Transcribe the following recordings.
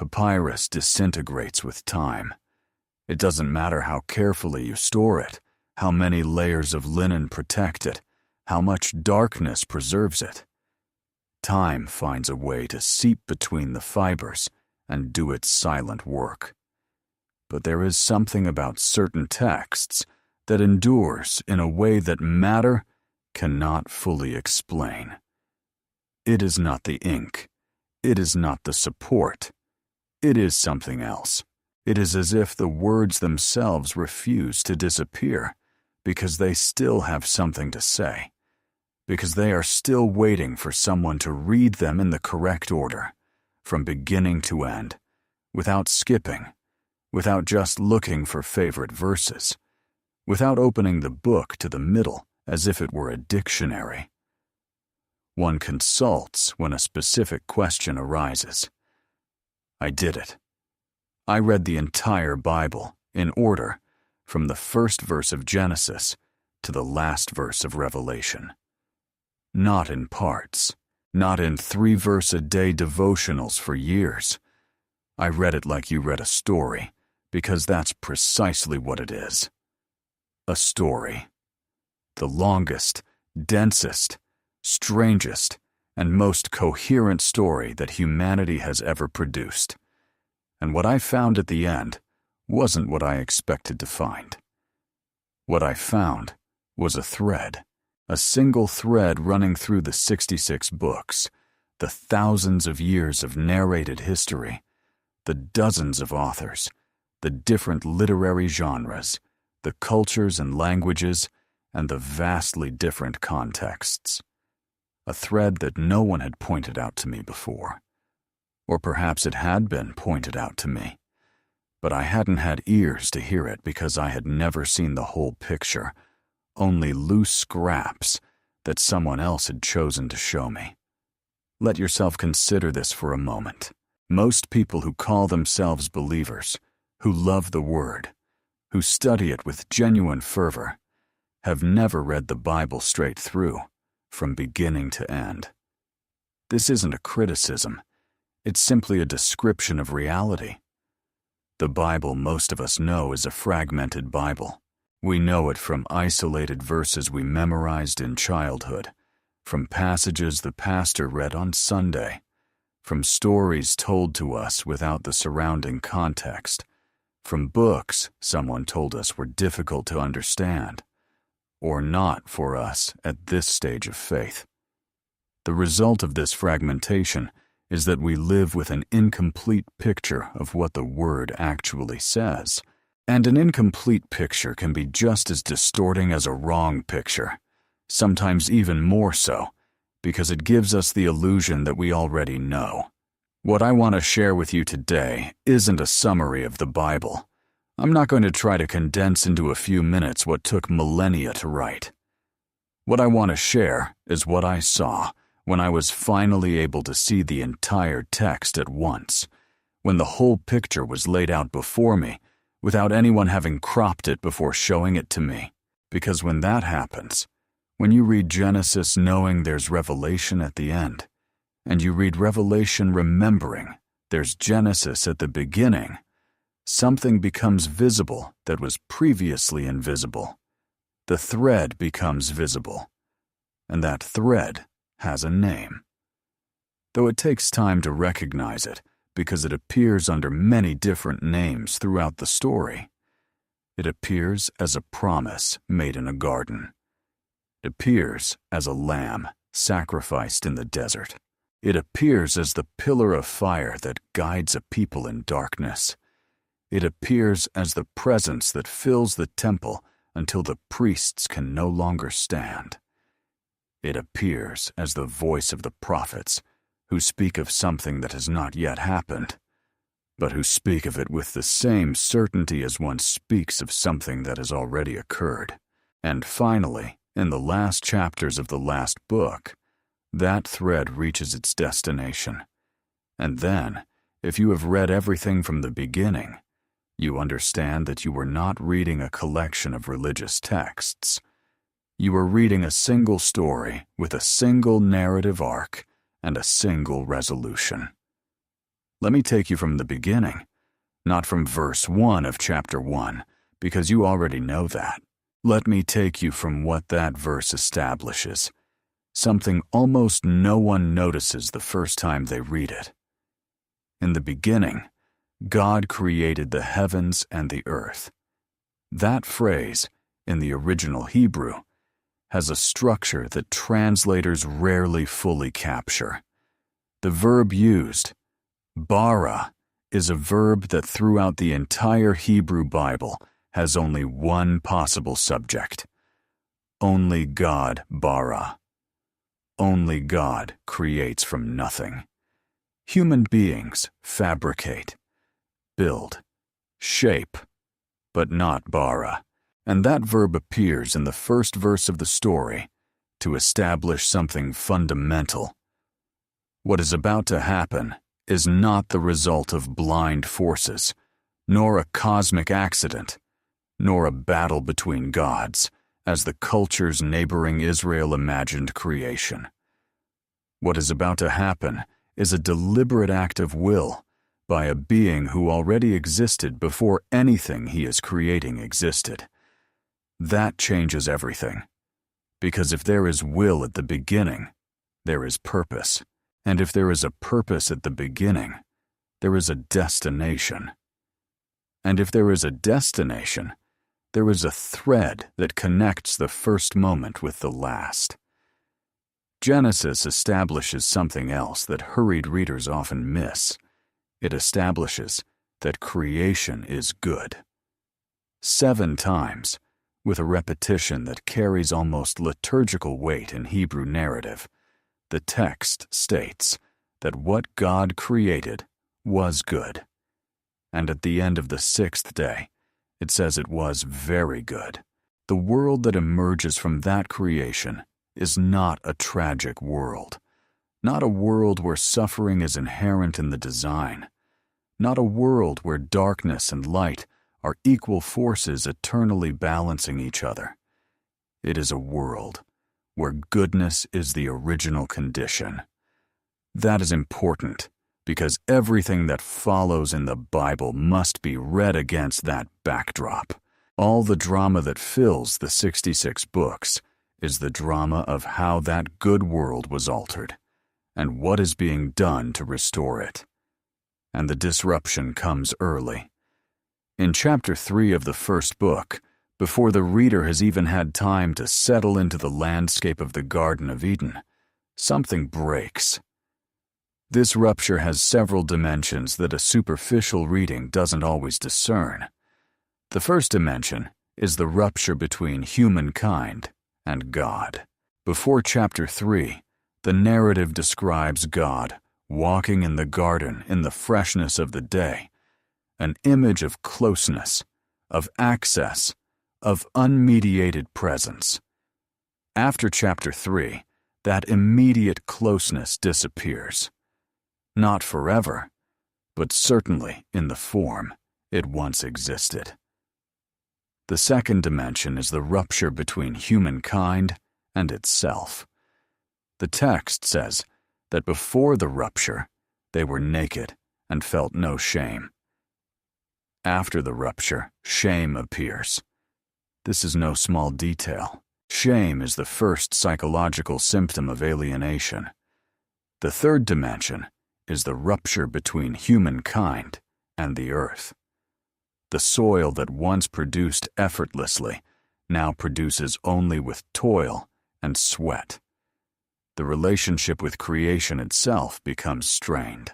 Papyrus disintegrates with time. It doesn't matter how carefully you store it, how many layers of linen protect it, how much darkness preserves it. Time finds a way to seep between the fibers and do its silent work. But there is something about certain texts that endures in a way that matter cannot fully explain. It is not the ink. It is not the support. It is something else. It is as if the words themselves refuse to disappear because they still have something to say, because they are still waiting for someone to read them in the correct order, from beginning to end, without skipping, without just looking for favorite verses, without opening the book to the middle as if it were a dictionary. One consults when a specific question arises. I did it. I read the entire Bible, in order, from the first verse of Genesis to the last verse of Revelation. Not in parts, not in 3-verse-a-day devotionals for years. I read it like you read a story, because that's precisely what it is. A story. The longest, densest, strangest, and most coherent story that humanity has ever produced. And what I found at the end wasn't what I expected to find. What I found was a thread, a single thread running through the 66 books, the thousands of years of narrated history, the dozens of authors, the different literary genres, the cultures and languages, and the vastly different contexts. A thread that no one had pointed out to me before. Or perhaps it had been pointed out to me, but I hadn't had ears to hear it because I had never seen the whole picture, only loose scraps that someone else had chosen to show me. Let yourself consider this for a moment. Most people who call themselves believers, who love the Word, who study it with genuine fervor, have never read the Bible straight through, from beginning to end. This isn't a criticism. It's simply a description of reality. The Bible most of us know is a fragmented Bible. We know it from isolated verses we memorized in childhood, from passages the pastor read on Sunday, from stories told to us without the surrounding context, from books someone told us were difficult to understand, or not for us at this stage of faith. The result of this fragmentation is that we live with an incomplete picture of what the Word actually says. And an incomplete picture can be just as distorting as a wrong picture, sometimes even more so, because it gives us the illusion that we already know. What I want to share with you today isn't a summary of the Bible. I'm not going to try to condense into a few minutes what took millennia to write. What I want to share is what I saw when I was finally able to see the entire text at once, when the whole picture was laid out before me, without anyone having cropped it before showing it to me. Because when that happens, when you read Genesis knowing there's Revelation at the end, and you read Revelation remembering there's Genesis at the beginning, something becomes visible that was previously invisible. The thread becomes visible, and that thread has a name. Though it takes time to recognize it, because it appears under many different names throughout the story. It appears as a promise made in a garden. It appears as a lamb sacrificed in the desert. It appears as the pillar of fire that guides a people in darkness. It appears as the presence that fills the temple until the priests can no longer stand. It appears as the voice of the prophets, who speak of something that has not yet happened, but who speak of it with the same certainty as one speaks of something that has already occurred. And finally, in the last chapters of the last book, that thread reaches its destination. And then, if you have read everything from the beginning, you understand that you were not reading a collection of religious texts. You were reading a single story with a single narrative arc and a single resolution. Let me take you from the beginning, not from verse 1 of chapter 1, because you already know that. Let me take you from what that verse establishes, something almost no one notices the first time they read it. In the beginning, God created the heavens and the earth. That phrase, in the original Hebrew, has a structure that translators rarely fully capture. The verb used, bara, is a verb that throughout the entire Hebrew Bible has only one possible subject. Only God bara. Only God creates from nothing. Human beings fabricate, build, shape, but not bara. And that verb appears in the first verse of the story to establish something fundamental. What is about to happen is not the result of blind forces, nor a cosmic accident, nor a battle between gods, as the cultures neighboring Israel imagined creation. What is about to happen is a deliberate act of will by a being who already existed before anything he is creating existed. That changes everything, because if there is will at the beginning, there is purpose, and if there is a purpose at the beginning, there is a destination. And if there is a destination, there is a thread that connects the first moment with the last. Genesis establishes something else that hurried readers often miss. It establishes that creation is good. 7 times, with a repetition that carries almost liturgical weight in Hebrew narrative, the text states that what God created was good. And at the end of the 6th day, it says it was very good. The world that emerges from that creation is not a tragic world, not a world where suffering is inherent in the design, not a world where darkness and light are equal forces eternally balancing each other. It is a world where goodness is the original condition. That is important because everything that follows in the Bible must be read against that backdrop. All the drama that fills the 66 books is the drama of how that good world was altered and what is being done to restore it. And the disruption comes early. In chapter 3 of the first book, before the reader has even had time to settle into the landscape of the Garden of Eden, something breaks. This rupture has several dimensions that a superficial reading doesn't always discern. The first dimension is the rupture between humankind and God. Before chapter 3, the narrative describes God walking in the garden in the freshness of the day, an image of closeness, of access, of unmediated presence. After chapter 3, that immediate closeness disappears. Not forever, but certainly in the form it once existed. The second dimension is the rupture between humankind and itself. The text says that before the rupture, they were naked and felt no shame. After the rupture, shame appears. This is no small detail. Shame is the first psychological symptom of alienation. The third dimension is the rupture between humankind and the earth. The soil that once produced effortlessly now produces only with toil and sweat. The relationship with creation itself becomes strained.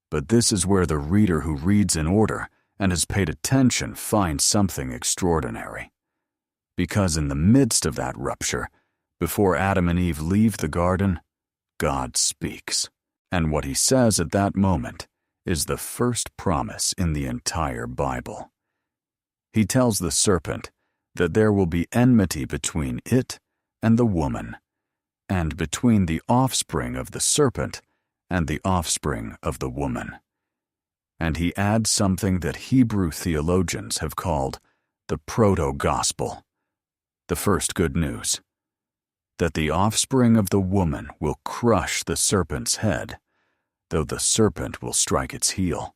But this is where the reader who reads in order and has paid attention finds something extraordinary. Because in the midst of that rupture, before Adam and Eve leave the garden, God speaks. And what he says at that moment is the first promise in the entire Bible. He tells the serpent that there will be enmity between it and the woman, and between the offspring of the serpent and the offspring of the woman. And he adds something that Hebrew theologians have called the proto-gospel, the first good news, that the offspring of the woman will crush the serpent's head, though the serpent will strike its heel.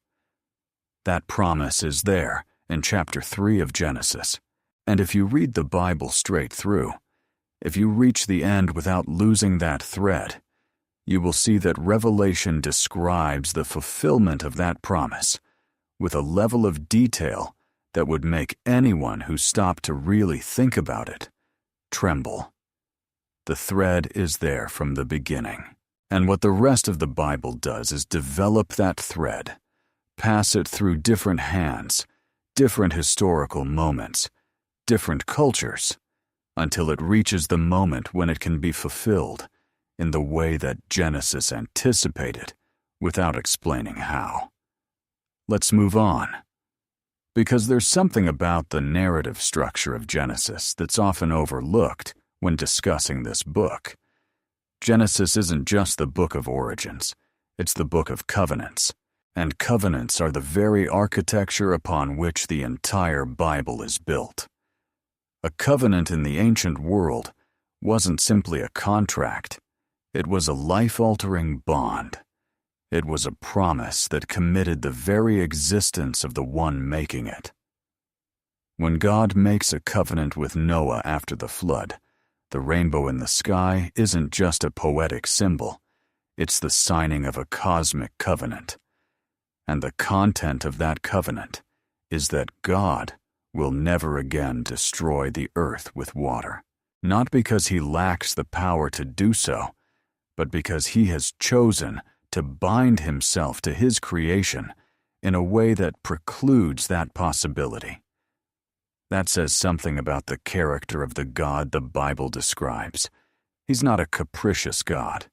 That promise is there in chapter 3 of Genesis, and if you read the Bible straight through, if you reach the end without losing that thread, you will see that Revelation describes the fulfillment of that promise with a level of detail that would make anyone who stopped to really think about it tremble. The thread is there from the beginning, and what the rest of the Bible does is develop that thread, pass it through different hands, different historical moments, different cultures, until it reaches the moment when it can be fulfilled in the way that Genesis anticipated without explaining how. Let's move on, because there's something about the narrative structure of Genesis that's often overlooked when discussing this book. Genesis isn't just the book of origins, it's the book of covenants, and covenants are the very architecture upon which the entire Bible is built. A covenant in the ancient world wasn't simply a contract, it was a life-altering bond. It was a promise that committed the very existence of the one making it. When God makes a covenant with Noah after the flood, the rainbow in the sky isn't just a poetic symbol, it's the signing of a cosmic covenant. And the content of that covenant is that God will never again destroy the earth with water, not because he lacks the power to do so, but because he has chosen to bind himself to his creation in a way that precludes that possibility. That says something about the character of the God the Bible describes. He's not a capricious God.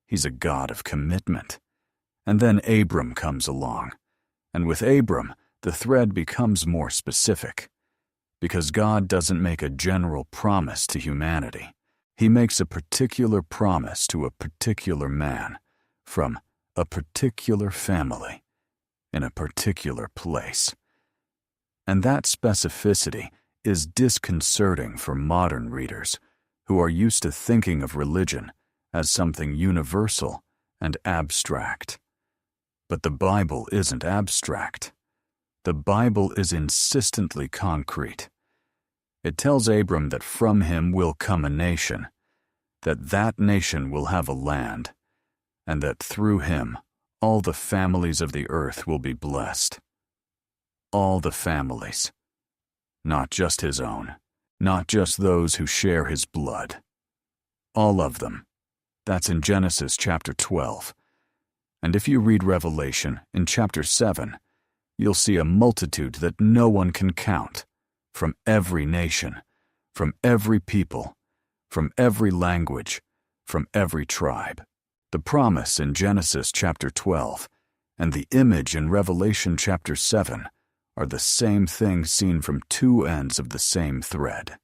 He's a God of commitment. And then Abram comes along. And with Abram, the thread becomes more specific. Because God doesn't make a general promise to humanity. He makes a particular promise to a particular man from a particular family in a particular place. And that specificity is disconcerting for modern readers who are used to thinking of religion as something universal and abstract. But the Bible isn't abstract. The Bible is insistently concrete. It tells Abram that from him will come a nation, that nation will have a land, and that through him all the families of the earth will be blessed. All the families. Not just his own, not just those who share his blood. All of them. That's in Genesis chapter 12. And if you read Revelation in chapter 7, you'll see a multitude that no one can count, from every nation, from every people, from every language, from every tribe. The promise in Genesis chapter 12 and the image in Revelation chapter 7 are the same thing seen from two ends of the same thread.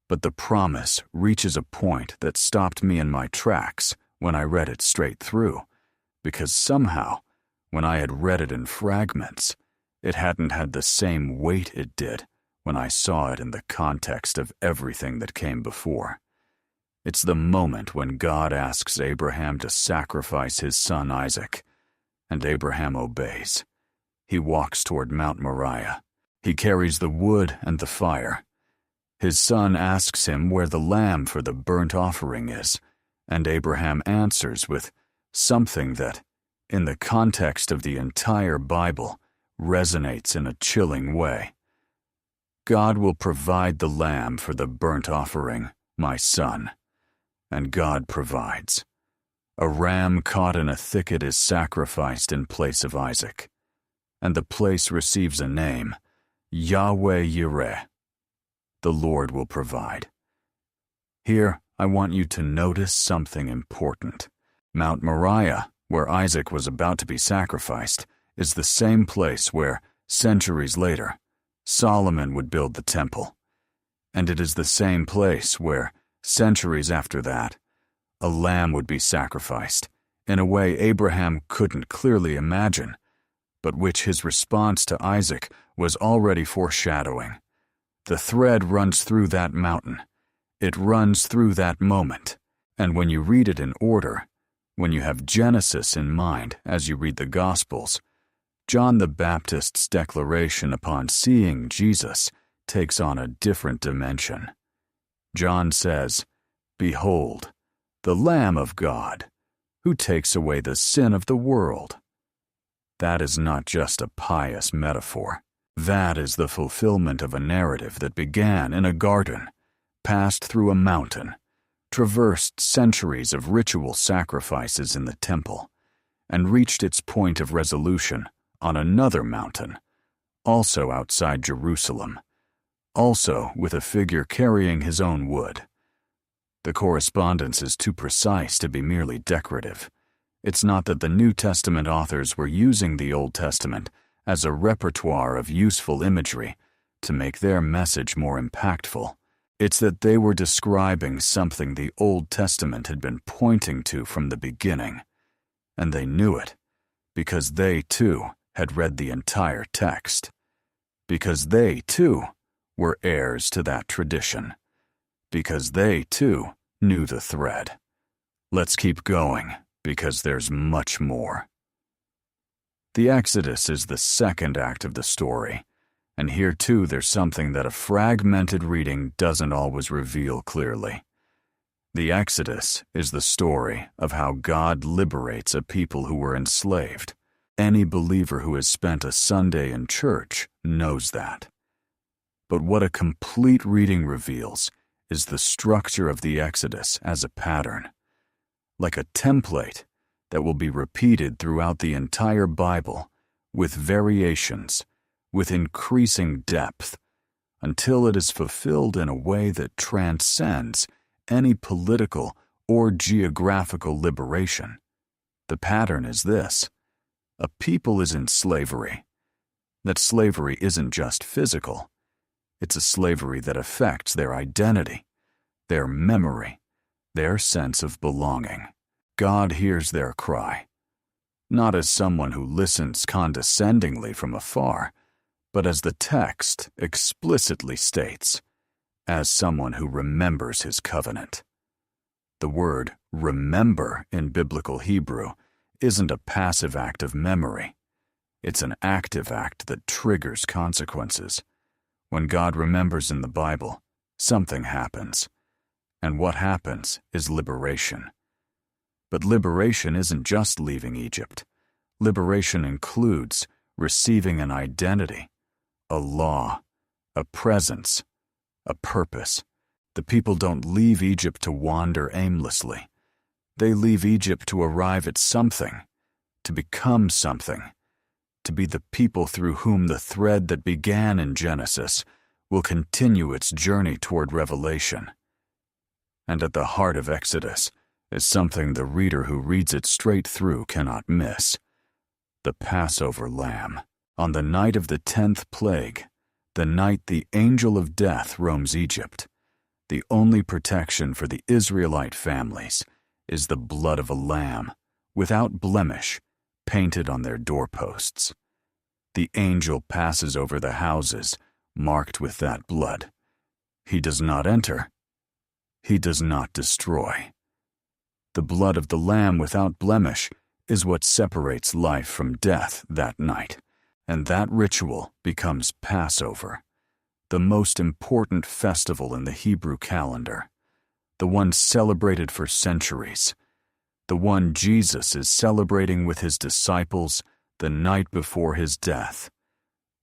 But the promise reaches a point that stopped me in my tracks when I read it straight through, because somehow, when I had read it in fragments, it hadn't had the same weight it did when I saw it in the context of everything that came before. It's the moment when God asks Abraham to sacrifice his son Isaac, and Abraham obeys. He walks toward Mount Moriah. He carries the wood and the fire. His son asks him where the lamb for the burnt offering is, and Abraham answers with something that, in the context of the entire Bible, resonates in a chilling way. God will provide the lamb for the burnt offering, my son. And God provides. A ram caught in a thicket is sacrificed in place of Isaac. And the place receives a name, Yahweh Yireh. The Lord will provide. Here, I want you to notice something important. Mount Moriah, where Isaac was about to be sacrificed, is the same place where, centuries later, Solomon would build the temple. And it is the same place where, centuries after that, a lamb would be sacrificed, in a way Abraham couldn't clearly imagine, but which his response to Isaac was already foreshadowing. The thread runs through that mountain. It runs through that moment, and when you read it in order, When you have Genesis in mind as you read the Gospels, John the Baptist's declaration upon seeing Jesus takes on a different dimension. John says, "Behold, the Lamb of God, who takes away the sin of the world." That is not just a pious metaphor. That is the fulfillment of a narrative that began in a garden, passed through a mountain, traversed centuries of ritual sacrifices in the temple, and reached its point of resolution on another mountain, also outside Jerusalem, also with a figure carrying his own wood. The correspondence is too precise to be merely decorative. It's not that the New Testament authors were using the Old Testament as a repertoire of useful imagery to make their message more impactful. It's that they were describing something the Old Testament had been pointing to from the beginning, and they knew it because they, too, had read the entire text, because they, too, were heirs to that tradition, because they, too, knew the thread. Let's keep going, because there's much more. The Exodus is the second act of the story, and here, too, there's something that a fragmented reading doesn't always reveal clearly. The Exodus is the story of how God liberates a people who were enslaved. Any believer who has spent a Sunday in church knows that. But what a complete reading reveals is the structure of the Exodus as a pattern, like a template that will be repeated throughout the entire Bible with variations, with increasing depth, until it is fulfilled in a way that transcends any political or geographical liberation. The pattern is this: a people is in slavery. That slavery isn't just physical. It's a slavery that affects their identity, their memory, their sense of belonging. God hears their cry, not as someone who listens condescendingly from afar, but as the text explicitly states, as someone who remembers his covenant. The word remember in biblical Hebrew isn't a passive act of memory. It's an active act that triggers consequences. When God remembers in the Bible, something happens. And what happens is liberation. But liberation isn't just leaving Egypt. Liberation includes receiving an identity, a law, a presence, a purpose. The people don't leave Egypt to wander aimlessly. They leave Egypt to arrive at something, to become something, to be the people through whom the thread that began in Genesis will continue its journey toward Revelation. And at the heart of Exodus is something the reader who reads it straight through cannot miss: the Passover lamb. On the night of the 10th plague, the night the angel of death roams Egypt, the only protection for the Israelite families is the blood of a lamb, without blemish, painted on their doorposts. The angel passes over the houses marked with that blood. He does not enter. He does not destroy. The blood of the lamb without blemish is what separates life from death that night, and that ritual becomes Passover, the most important festival in the Hebrew calendar, the one celebrated for centuries, the one Jesus is celebrating with his disciples the night before his death,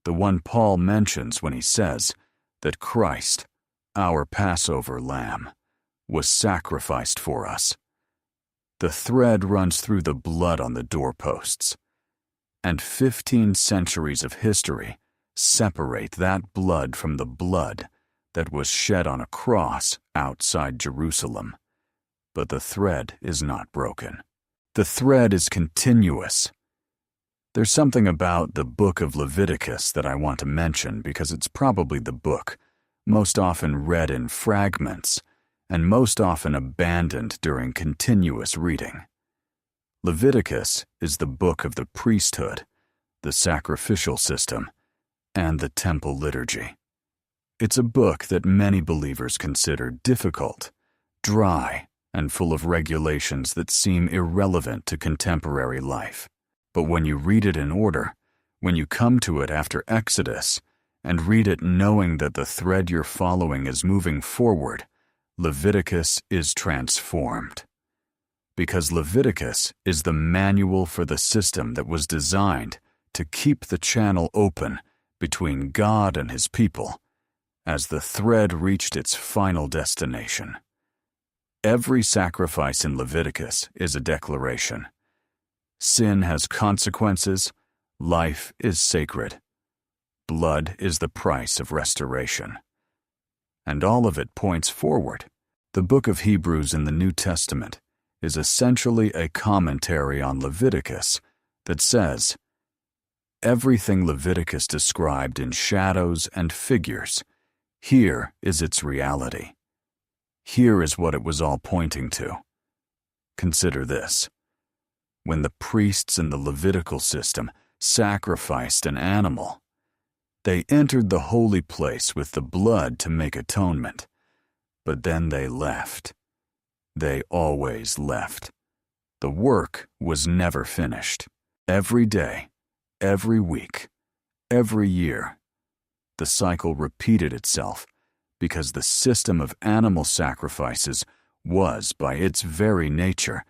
the one Paul mentions when he says that Christ, our Passover lamb, was sacrificed for us. The thread runs through the blood on the doorposts, and 15 centuries of history separate that blood from the blood that was shed on a cross outside Jerusalem. But the thread is not broken. The thread is continuous. There's something about the book of Leviticus that I want to mention because it's probably the book most often read in fragments and most often abandoned during continuous reading. Leviticus is the book of the priesthood, the sacrificial system, and the temple liturgy. It's a book that many believers consider difficult, dry, and full of regulations that seem irrelevant to contemporary life. But when you read it in order, when you come to it after Exodus, and read it knowing that the thread you're following is moving forward, Leviticus is transformed. Because Leviticus is the manual for the system that was designed to keep the channel open between God and His people as the thread reached its final destination. Every sacrifice in Leviticus is a declaration. Sin has consequences, life is sacred. Blood is the price of restoration. And all of it points forward. The book of Hebrews in the New Testament is essentially a commentary on Leviticus that says, everything Leviticus described in shadows and figures, here is its reality. Here is what it was all pointing to. Consider this. When the priests in the Levitical system sacrificed an animal, they entered the holy place with the blood to make atonement, but then they left. They always left. The work was never finished. Every day, every week, every year, the cycle repeated itself because the system of animal sacrifices was, by its very nature,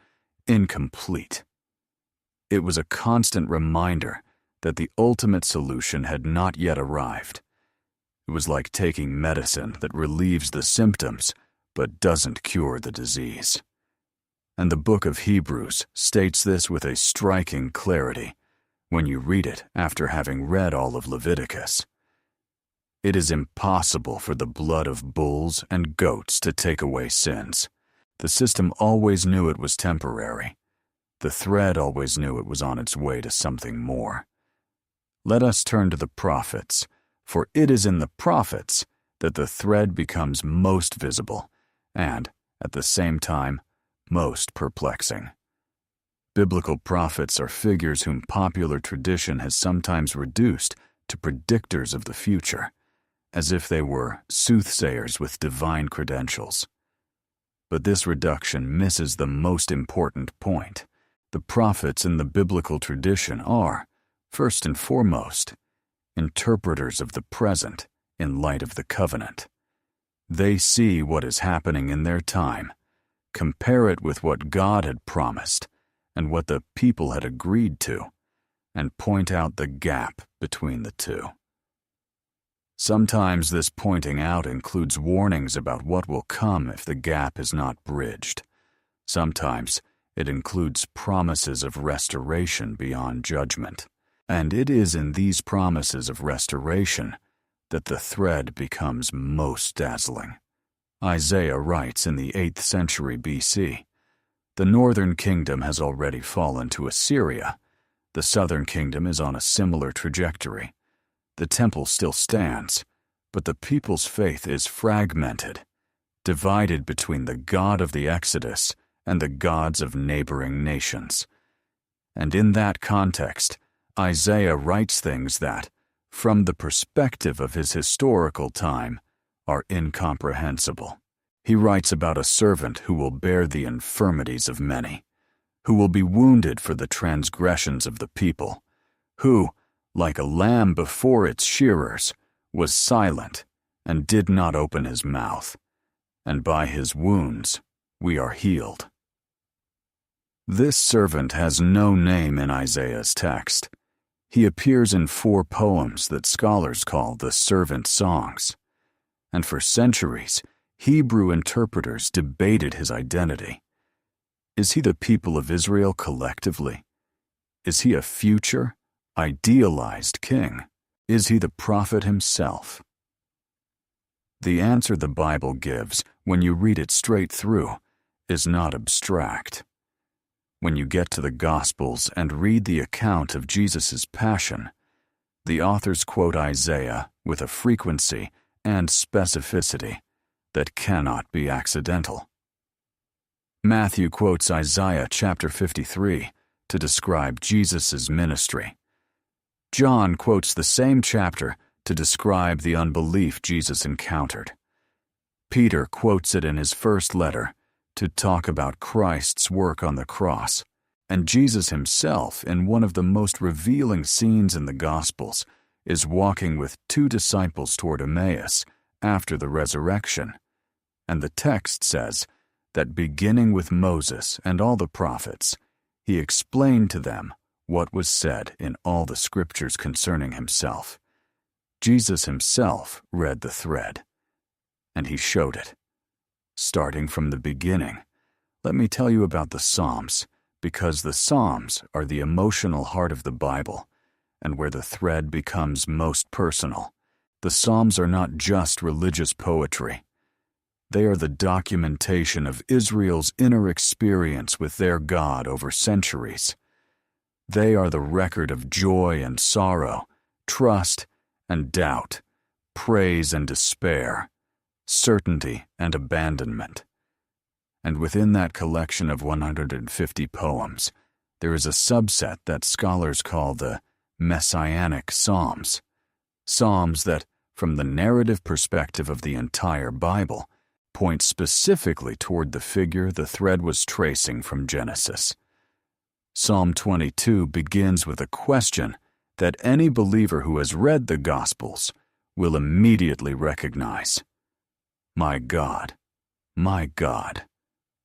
incomplete. It was a constant reminder that the ultimate solution had not yet arrived. It was like taking medicine that relieves the symptoms but doesn't cure the disease. And the book of Hebrews states this with a striking clarity when you read it after having read all of Leviticus. It is impossible for the blood of bulls and goats to take away sins. The system always knew it was temporary. The thread always knew it was on its way to something more. Let us turn to the prophets, for it is in the prophets that the thread becomes most visible and, at the same time, most perplexing. Biblical prophets are figures whom popular tradition has sometimes reduced to predictors of the future, as if they were soothsayers with divine credentials. But this reduction misses the most important point. The prophets in the biblical tradition are, first and foremost, interpreters of the present in light of the covenant. They see what is happening in their time, compare it with what God had promised and what the people had agreed to, and point out the gap between the two. Sometimes this pointing out includes warnings about what will come if the gap is not bridged. Sometimes it includes promises of restoration beyond judgment. And it is in these promises of restoration that the thread becomes most dazzling. Isaiah writes in the 8th century BC, "The northern kingdom has already fallen to Assyria. The southern kingdom is on a similar trajectory. The temple still stands, but the people's faith is fragmented, divided between the God of the Exodus and the gods of neighboring nations." And in that context, Isaiah writes things that, from the perspective of his historical time, are incomprehensible. He writes about a servant who will bear the infirmities of many, who will be wounded for the transgressions of the people, who, like a lamb before its shearers, was silent and did not open his mouth, and by his wounds we are healed. This servant has no name in Isaiah's text. He appears in 4 poems that scholars call the servant songs. And for centuries, Hebrew interpreters debated his identity. Is he the people of Israel collectively? Is he a future, idealized king? Is he the prophet himself? The answer the Bible gives, when you read it straight through, is not abstract. When you get to the Gospels and read the account of Jesus' passion, the authors quote Isaiah with a frequency and specificity that cannot be accidental. Matthew quotes Isaiah chapter 53 to describe Jesus' ministry. John quotes the same chapter to describe the unbelief Jesus encountered. Peter quotes it in his first letter to talk about Christ's work on the cross, and Jesus himself, in one of the most revealing scenes in the Gospels, is walking with two disciples toward Emmaus after the resurrection. And the text says that beginning with Moses and all the prophets, he explained to them what was said in all the scriptures concerning himself. Jesus himself read the thread, and he showed it. Starting from the beginning, let me tell you about the Psalms, because the Psalms are the emotional heart of the Bible, and where the thread becomes most personal. The Psalms are not just religious poetry. They are the documentation of Israel's inner experience with their God over centuries. They are the record of joy and sorrow, trust and doubt, praise and despair, certainty and abandonment. And within that collection of 150 poems, there is a subset that scholars call the Messianic Psalms. Psalms that, from the narrative perspective of the entire Bible, point specifically toward the figure the thread was tracing from Genesis. Psalm 22 begins with a question that any believer who has read the Gospels will immediately recognize. My God,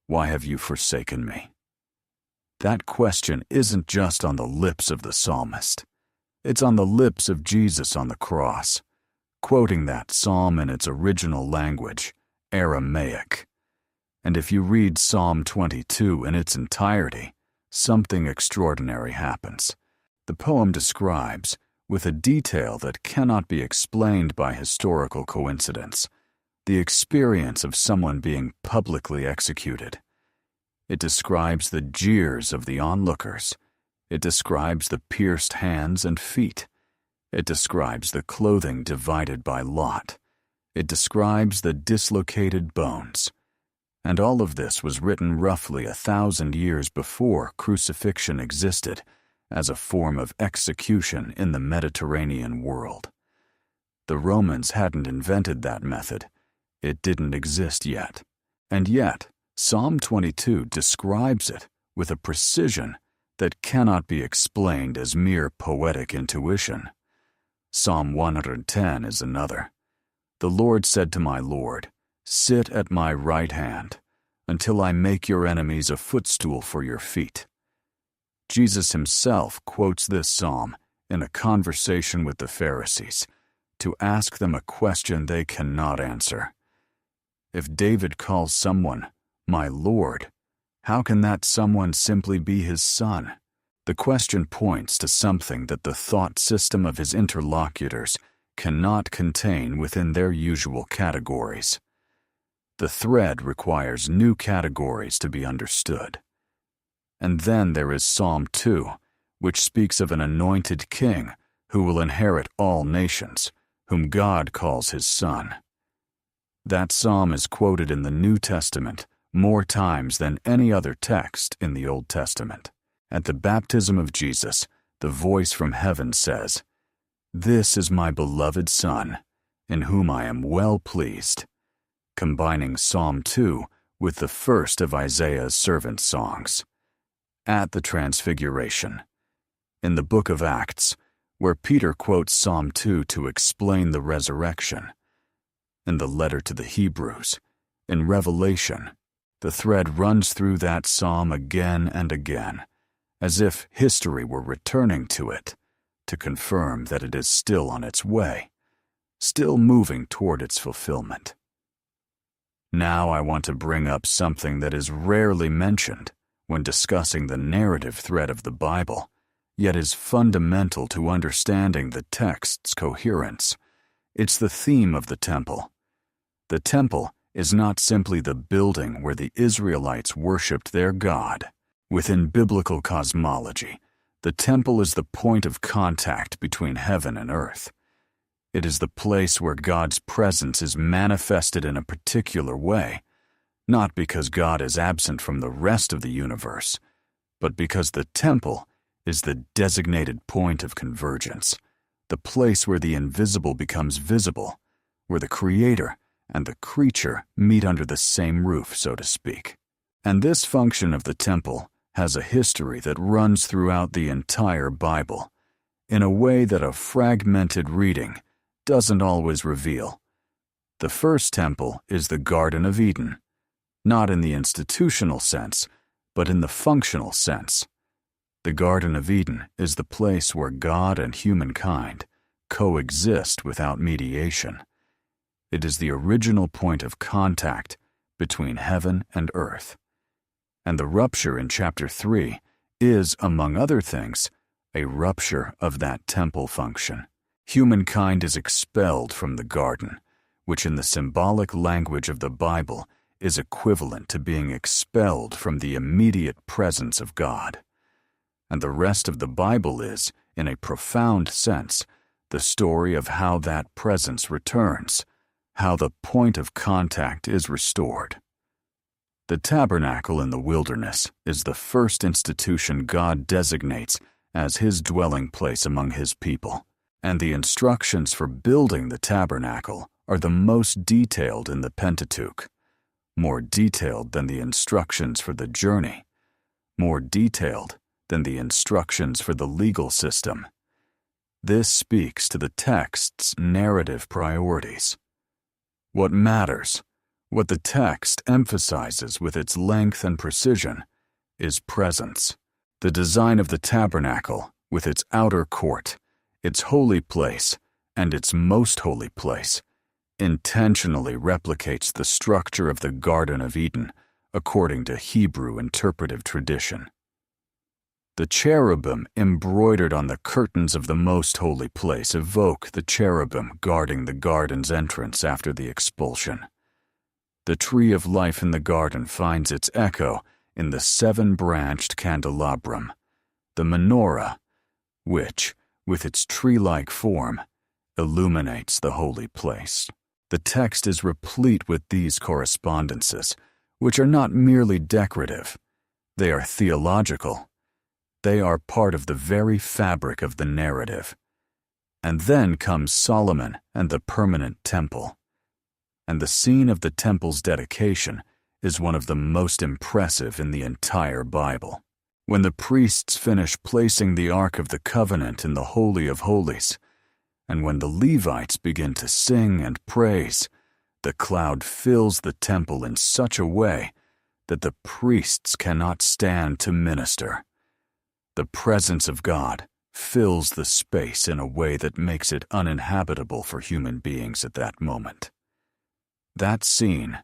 why have you forsaken me? That question isn't just on the lips of the psalmist. It's on the lips of Jesus on the cross, quoting that psalm in its original language, Aramaic. And if you read Psalm 22 in its entirety, something extraordinary happens. The poem describes, with a detail that cannot be explained by historical coincidence, the experience of someone being publicly executed. It describes the jeers of the onlookers. It describes the pierced hands and feet. It describes the clothing divided by lot. It describes the dislocated bones. And all of this was written roughly 1,000 years before crucifixion existed as a form of execution in the Mediterranean world. The Romans hadn't invented that method. It didn't exist yet. And yet, Psalm 22 describes it with a precision that cannot be explained as mere poetic intuition. Psalm 110 is another. The Lord said to my Lord, "Sit at my right hand, until I make your enemies a footstool for your feet." Jesus himself quotes this psalm in a conversation with the Pharisees to ask them a question they cannot answer. If David calls someone my Lord, how can that someone simply be his son? The question points to something that the thought system of his interlocutors cannot contain within their usual categories. The thread requires new categories to be understood. And then there is Psalm 2, which speaks of an anointed king who will inherit all nations, whom God calls his son. That psalm is quoted in the New Testament more times than any other text in the Old Testament. At the baptism of Jesus, the voice from heaven says, "This is my beloved Son, in whom I am well pleased," combining Psalm 2 with the first of Isaiah's servant songs. At the Transfiguration, in the book of Acts, where Peter quotes Psalm 2 to explain the resurrection, in the letter to the Hebrews, in Revelation, the thread runs through that psalm again and again, as if history were returning to it to confirm that it is still on its way, still moving toward its fulfillment. Now I want to bring up something that is rarely mentioned when discussing the narrative thread of the Bible, yet is fundamental to understanding the text's coherence. It's the theme of the temple. The temple is not simply the building where the Israelites worshipped their God. Within biblical cosmology, the temple is the point of contact between heaven and earth. It is the place where God's presence is manifested in a particular way, not because God is absent from the rest of the universe, but because the temple is the designated point of convergence, the place where the invisible becomes visible, where the Creator and the creature meet under the same roof, so to speak. And this function of the temple has a history that runs throughout the entire Bible, in a way that a fragmented reading doesn't always reveal. The first temple is the Garden of Eden, not in the institutional sense, but in the functional sense. The Garden of Eden is the place where God and humankind coexist without mediation. It is the original point of contact between heaven and earth. And the rupture in chapter 3 is, among other things, a rupture of that temple function. Humankind is expelled from the garden, which in the symbolic language of the Bible is equivalent to being expelled from the immediate presence of God. And the rest of the Bible is, in a profound sense, the story of how that presence returns, how the point of contact is restored. The tabernacle in the wilderness is the first institution God designates as his dwelling place among his people, and the instructions for building the tabernacle are the most detailed in the Pentateuch, more detailed than the instructions for the journey, more detailed than the instructions for the legal system. This speaks to the text's narrative priorities. What matters, what the text emphasizes with its length and precision, is presence. The design of the tabernacle, with its outer court, its holy place, and its most holy place, intentionally replicates the structure of the Garden of Eden according to Hebrew interpretive tradition. The cherubim embroidered on the curtains of the most holy place evoke the cherubim guarding the garden's entrance after the expulsion. The tree of life in the garden finds its echo in the 7-branched candelabrum, the menorah, which, with its tree-like form, illuminates the holy place. The text is replete with these correspondences, which are not merely decorative. They are theological. They are part of the very fabric of the narrative. And then comes Solomon and the permanent temple. And the scene of the temple's dedication is one of the most impressive in the entire Bible. When the priests finish placing the Ark of the Covenant in the Holy of Holies, and when the Levites begin to sing and praise, the cloud fills the temple in such a way that the priests cannot stand to minister. The presence of God fills the space in a way that makes it uninhabitable for human beings at that moment. That scene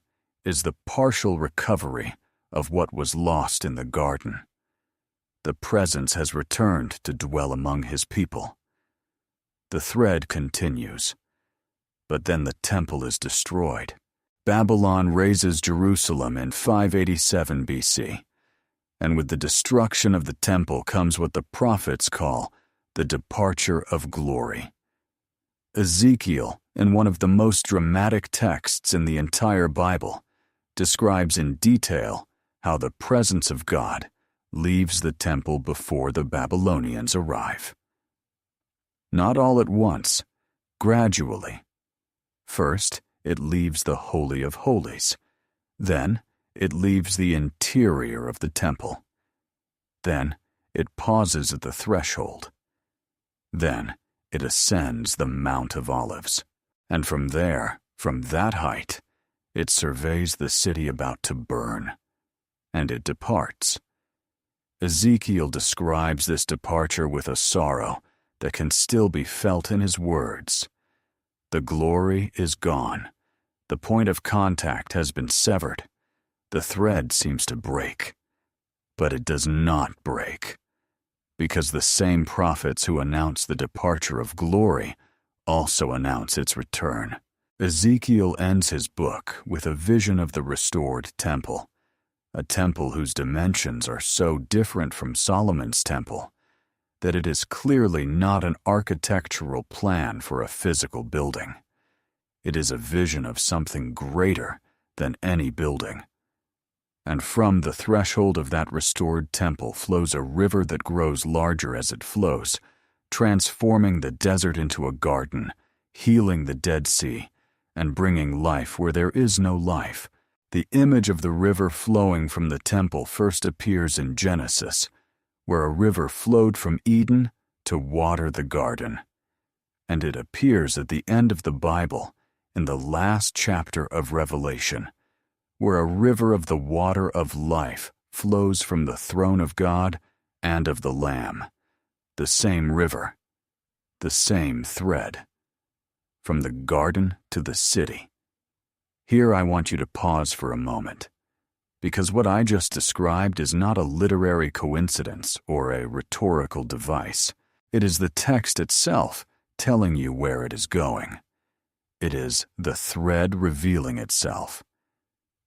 is the partial recovery of what was lost in the garden. The presence has returned to dwell among his people. The thread continues. But then the temple is destroyed. Babylon razes Jerusalem in 587 BC, and with the destruction of the temple comes what the prophets call the departure of glory. Ezekiel, in one of the most dramatic texts in the entire Bible, describes in detail how the presence of God leaves the temple before the Babylonians arrive. Not all at once, gradually. First, it leaves the Holy of Holies. Then, it leaves the interior of the temple. Then, it pauses at the threshold. Then, it ascends the Mount of Olives. And from there, from that height, it surveys the city about to burn. And it departs. Ezekiel describes this departure with a sorrow that can still be felt in his words. The glory is gone. The point of contact has been severed. The thread seems to break. But it does not break, because the same prophets who announce the departure of glory also announce its return. Ezekiel ends his book with a vision of the restored temple, a temple whose dimensions are so different from Solomon's temple that it is clearly not an architectural plan for a physical building. It is a vision of something greater than any building. And from the threshold of that restored temple flows a river that grows larger as it flows, transforming the desert into a garden, healing the Dead Sea, and bringing life where there is no life. The image of the river flowing from the temple first appears in Genesis, where a river flowed from Eden to water the garden. And it appears at the end of the Bible, in the last chapter of Revelation, where a river of the water of life flows from the throne of God and of the Lamb. The same river, the same thread, from the garden to the city. Here I want you to pause for a moment, because what I just described is not a literary coincidence or a rhetorical device. It is the text itself telling you where it is going. It is the thread revealing itself.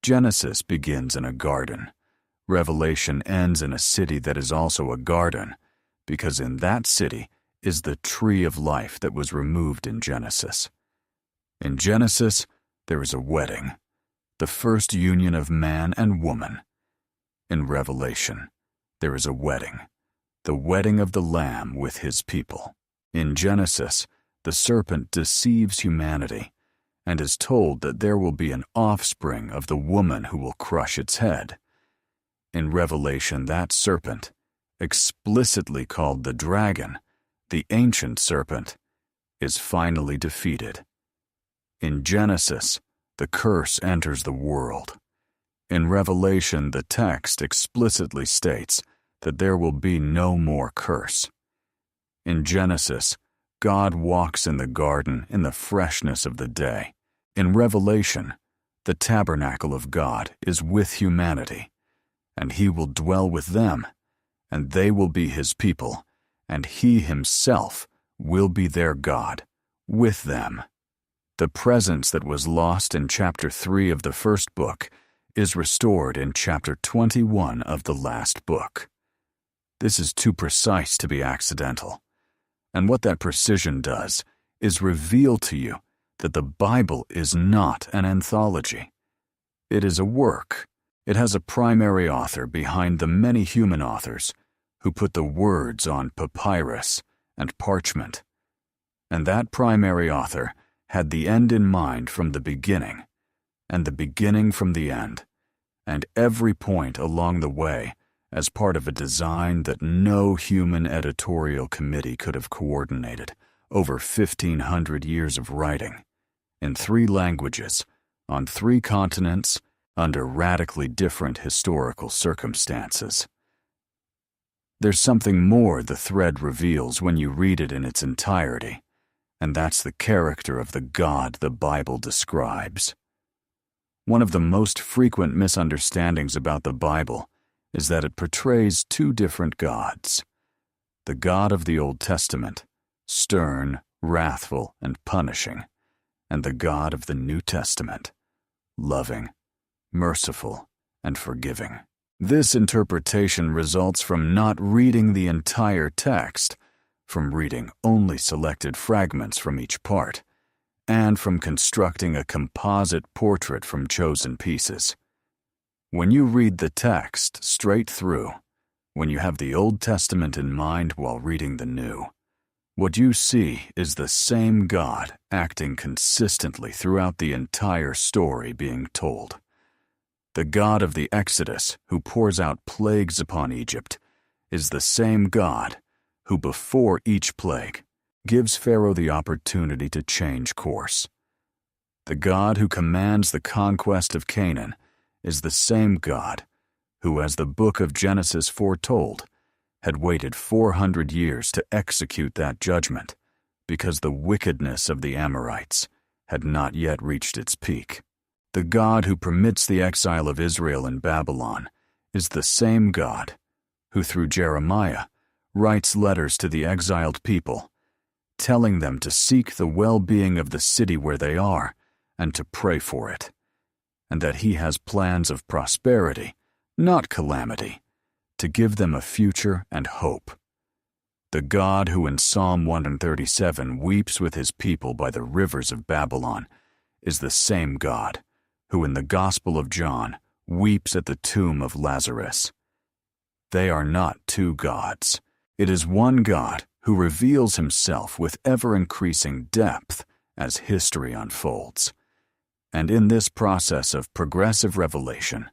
Genesis begins in a garden. Revelation ends in a city that is also a garden, because in that city is the tree of life that was removed in Genesis. In Genesis, there is a wedding, the first union of man and woman. In Revelation, there is a wedding, the wedding of the Lamb with his people. In Genesis, the serpent deceives humanity and is told that there will be an offspring of the woman who will crush its head. In Revelation, that serpent, explicitly called the dragon, the ancient serpent, is finally defeated. In Genesis, the curse enters the world. In Revelation, the text explicitly states that there will be no more curse. In Genesis, God walks in the garden in the freshness of the day. In Revelation, the tabernacle of God is with humanity, and he will dwell with them, and they will be his people, and he himself will be their God, with them. The presence that was lost in chapter 3 of the first book is restored in chapter 21 of the last book. This is too precise to be accidental, and what that precision does is reveal to you that the Bible is not an anthology. It is a work. It has a primary author behind the many human authors who put the words on papyrus and parchment. And that primary author had the end in mind from the beginning, and the beginning from the end, and every point along the way as part of a design that no human editorial committee could have coordinated over 1,500 years of writing, in 3 languages, on 3 continents, under radically different historical circumstances. There's something more the thread reveals when you read it in its entirety, and that's the character of the God the Bible describes. One of the most frequent misunderstandings about the Bible is that it portrays 2 different gods. The God of the Old Testament, stern, wrathful, and punishing, and the God of the New Testament, loving, merciful, and forgiving. This interpretation results from not reading the entire text, from reading only selected fragments from each part, and from constructing a composite portrait from chosen pieces. When you read the text straight through, when you have the Old Testament in mind while reading the New, what you see is the same God acting consistently throughout the entire story being told. The God of the Exodus, who pours out plagues upon Egypt, is the same God who, before each plague, gives Pharaoh the opportunity to change course. The God who commands the conquest of Canaan is the same God who, as the book of Genesis foretold, had waited 400 years to execute that judgment because the wickedness of the Amorites had not yet reached its peak. The God who permits the exile of Israel in Babylon is the same God who, through Jeremiah, writes letters to the exiled people, telling them to seek the well-being of the city where they are and to pray for it, and that he has plans of prosperity, not calamity, to give them a future and hope. The God who in Psalm 137 weeps with his people by the rivers of Babylon is the same God who in the Gospel of John weeps at the tomb of Lazarus. They are not 2 gods. It is one God who reveals himself with ever-increasing depth as history unfolds. And in this process of progressive revelation,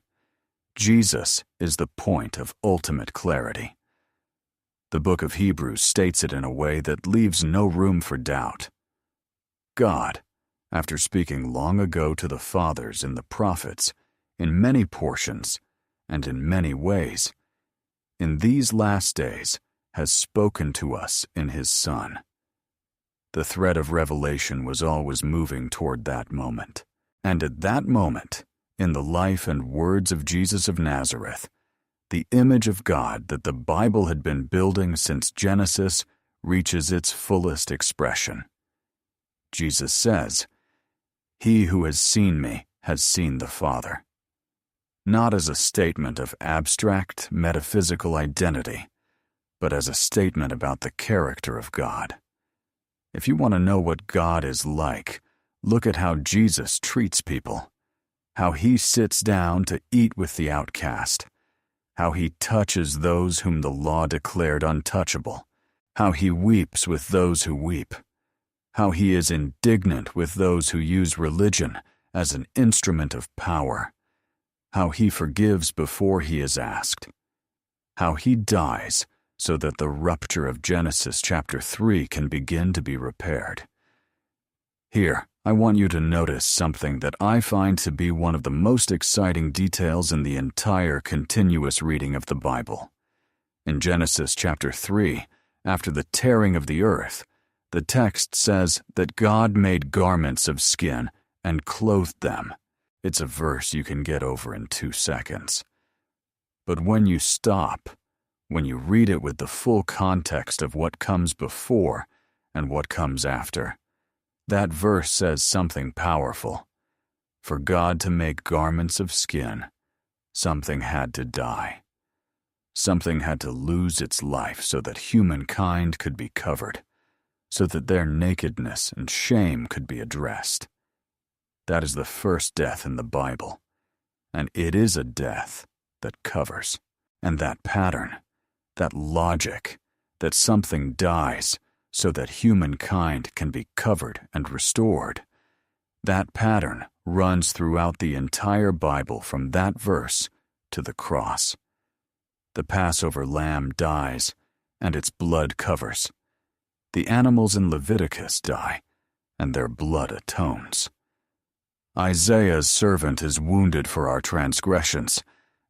Jesus is the point of ultimate clarity. The book of Hebrews states it in a way that leaves no room for doubt. God, after speaking long ago to the fathers in the prophets, in many portions and in many ways, in these last days has spoken to us in His Son. The thread of revelation was always moving toward that moment. And at that moment, in the life and words of Jesus of Nazareth, the image of God that the Bible had been building since Genesis reaches its fullest expression. Jesus says, "He who has seen me has seen the Father." Not as a statement of abstract, metaphysical identity, but as a statement about the character of God. If you want to know what God is like, look at how Jesus treats people, how He sits down to eat with the outcast, how He touches those whom the law declared untouchable, how He weeps with those who weep, how He is indignant with those who use religion as an instrument of power, how He forgives before He is asked, how He dies so that the rupture of Genesis chapter 3 can begin to be repaired. Here, I want you to notice something that I find to be one of the most exciting details in the entire continuous reading of the Bible. In Genesis chapter 3, after the tearing of the earth, the text says that God made garments of skin and clothed them. It's a verse you can get over in 2 seconds. But when you stop, when you read it with the full context of what comes before and what comes after, that verse says something powerful. For God to make garments of skin, something had to die. Something had to lose its life so that humankind could be covered, so that their nakedness and shame could be addressed. That is the first death in the Bible, and it is a death that covers. And that pattern, that logic, that something dies so that humankind can be covered and restored, that pattern runs throughout the entire Bible from that verse to the cross. The Passover lamb dies, and its blood covers. The animals in Leviticus die, and their blood atones. Isaiah's servant is wounded for our transgressions,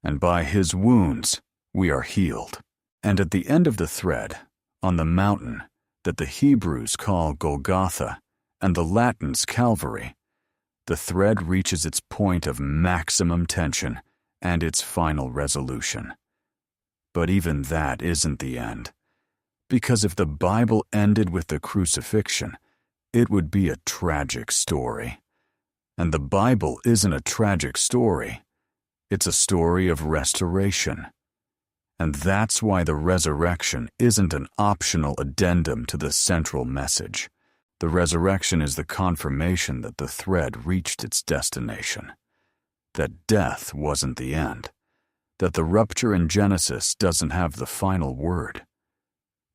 and by his wounds we are healed. And at the end of the thread, on the mountain that the Hebrews call Golgotha and the Latins Calvary, the thread reaches its point of maximum tension and its final resolution. But even that isn't the end, because if the Bible ended with the crucifixion, it would be a tragic story. And the Bible isn't a tragic story. It's a story of restoration. And that's why the resurrection isn't an optional addendum to the central message. The resurrection is the confirmation that the thread reached its destination, that death wasn't the end, that the rupture in Genesis doesn't have the final word.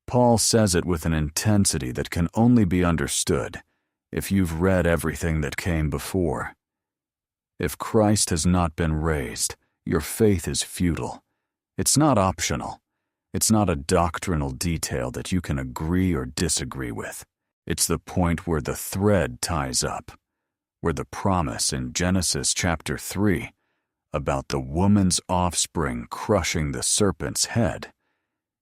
Paul says it with an intensity that can only be understood if you've read everything that came before. If Christ has not been raised, your faith is futile. It's not optional. It's not a doctrinal detail that you can agree or disagree with. It's the point where the thread ties up, where the promise in Genesis chapter 3 about the woman's offspring crushing the serpent's head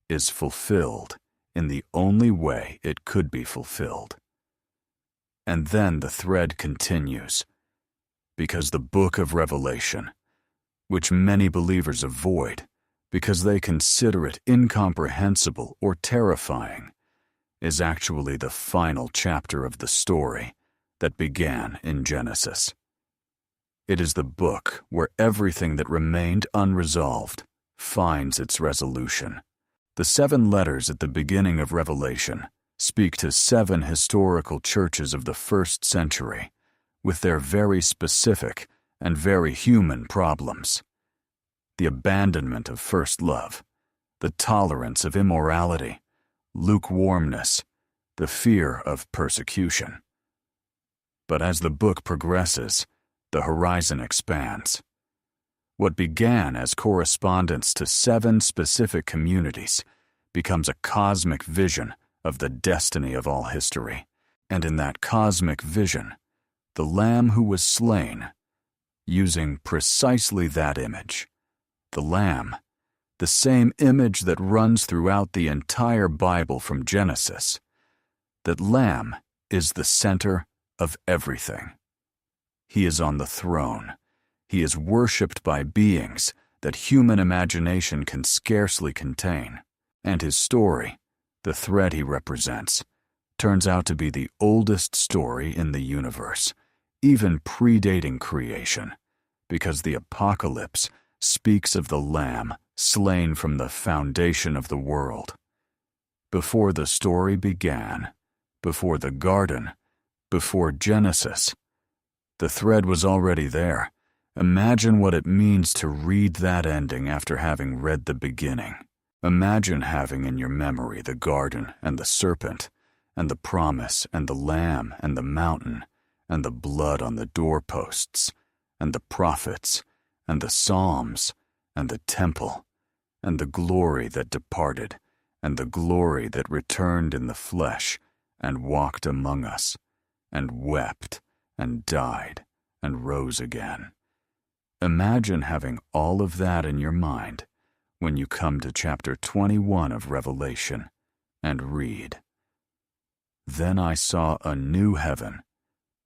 is fulfilled in the only way it could be fulfilled. And then the thread continues, because the book of Revelation, which many believers avoid because they consider it incomprehensible or terrifying, is actually the final chapter of the story that began in Genesis. It is the book where everything that remained unresolved finds its resolution. The 7 letters at the beginning of Revelation speak to 7 historical churches of the 1st century with their very specific and very human problems. The abandonment of first love, the tolerance of immorality, lukewarmness, the fear of persecution. But as the book progresses, the horizon expands. What began as correspondence to 7 specific communities becomes a cosmic vision of the destiny of all history. And in that cosmic vision, the Lamb who was slain, using precisely that image, the Lamb, the same image that runs throughout the entire Bible from Genesis, that Lamb is the center of everything. He is on the throne. He is worshipped by beings that human imagination can scarcely contain. And his story, the thread he represents, turns out to be the oldest story in the universe, even predating creation, because the Apocalypse speaks of the Lamb slain from the foundation of the world. Before the story began, before the garden, before Genesis, the thread was already there. Imagine what it means to read that ending after having read the beginning. Imagine having in your memory the garden and the serpent, and the promise and the lamb and the mountain, and the blood on the doorposts, and the prophets, and the psalms, and the temple, and the glory that departed, and the glory that returned in the flesh, and walked among us, and wept, and died, and rose again. Imagine having all of that in your mind when you come to chapter 21 of Revelation and read, "Then I saw a new heaven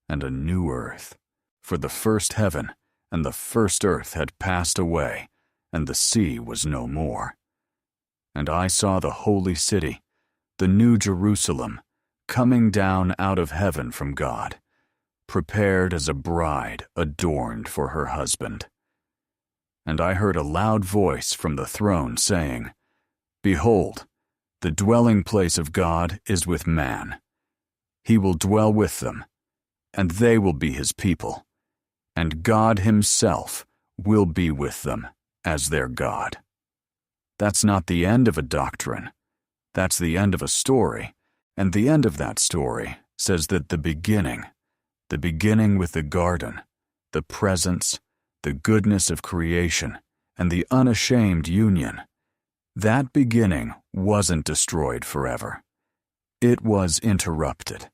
and a new earth, for the first heaven and the first earth had passed away, and the sea was no more. And I saw the holy city, the new Jerusalem, coming down out of heaven from God, prepared as a bride adorned for her husband. And I heard a loud voice from the throne saying, 'Behold, the dwelling place of God is with man. He will dwell with them, and they will be his people, and God himself will be with them as their God.'" That's not the end of a doctrine. That's the end of a story, and the end of that story says that the beginning with the garden, the presence, the goodness of creation, and the unashamed union, that beginning wasn't destroyed forever. It was interrupted,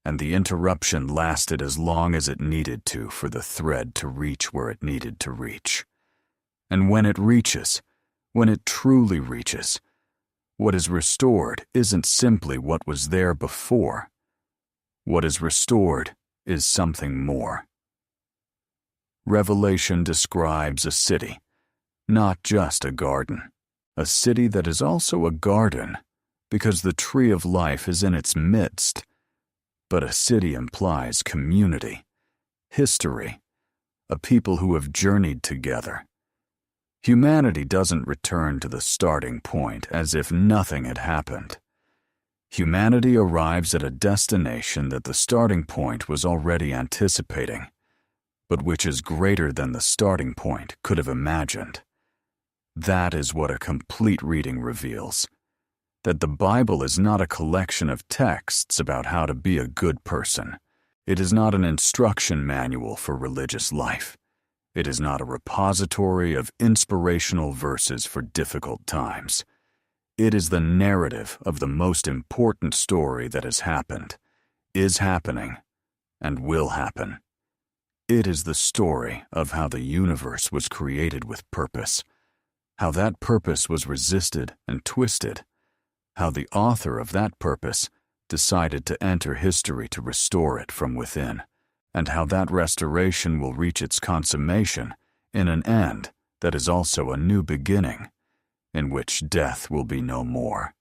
and the interruption lasted as long as it needed to for the thread to reach where it needed to reach. And when it reaches, when it truly reaches, what is restored isn't simply what was there before. What is restored is something more. Revelation describes a city, not just a garden, a city that is also a garden, because the tree of life is in its midst. But a city implies community, history, a people who have journeyed together. Humanity doesn't return to the starting point as if nothing had happened. Humanity arrives at a destination that the starting point was already anticipating, but which is greater than the starting point could have imagined. That is what a complete reading reveals, that the Bible is not a collection of texts about how to be a good person. It is not an instruction manual for religious life. It is not a repository of inspirational verses for difficult times. It is the narrative of the most important story that has happened, is happening, and will happen. It is the story of how the universe was created with purpose, how that purpose was resisted and twisted, how the author of that purpose decided to enter history to restore it from within, and how that restoration will reach its consummation in an end that is also a new beginning, in which death will be no more,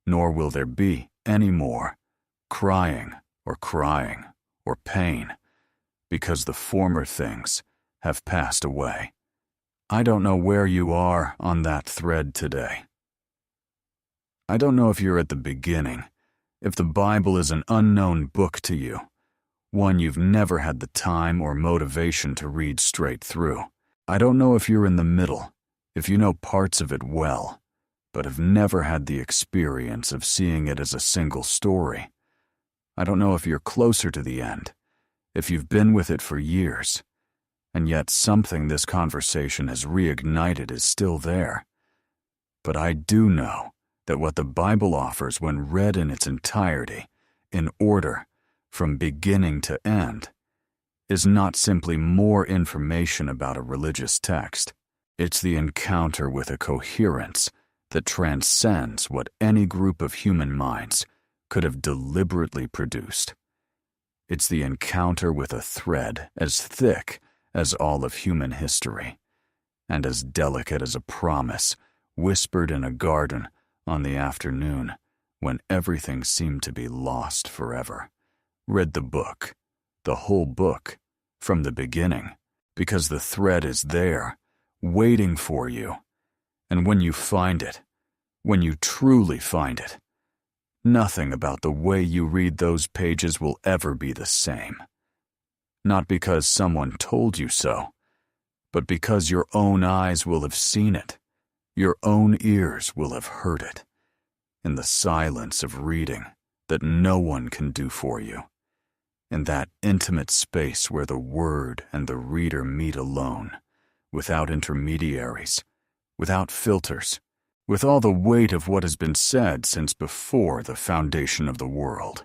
nor will there be any more crying or pain, because the former things have passed away. I don't know where you are on that thread today. I don't know if you're at the beginning, if the Bible is an unknown book to you, one you've never had the time or motivation to read straight through. I don't know if you're in the middle, if you know parts of it well, but have never had the experience of seeing it as a single story. I don't know if you're closer to the end, if you've been with it for years, and yet something this conversation has reignited is still there. But I do know that what the Bible offers when read in its entirety, in order, from beginning to end, is not simply more information about a religious text. It's the encounter with a coherence that transcends what any group of human minds could have deliberately produced. It's the encounter with a thread as thick as all of human history, and as delicate as a promise whispered in a garden on the afternoon when everything seemed to be lost forever. Read the book, the whole book, from the beginning, because the thread is there, waiting for you. And when you find it, when you truly find it, nothing about the way you read those pages will ever be the same. Not because someone told you so, but because your own eyes will have seen it, your own ears will have heard it, in the silence of reading that no one can do for you, in that intimate space where the word and the reader meet alone, without intermediaries, without filters, with all the weight of what has been said since before the foundation of the world.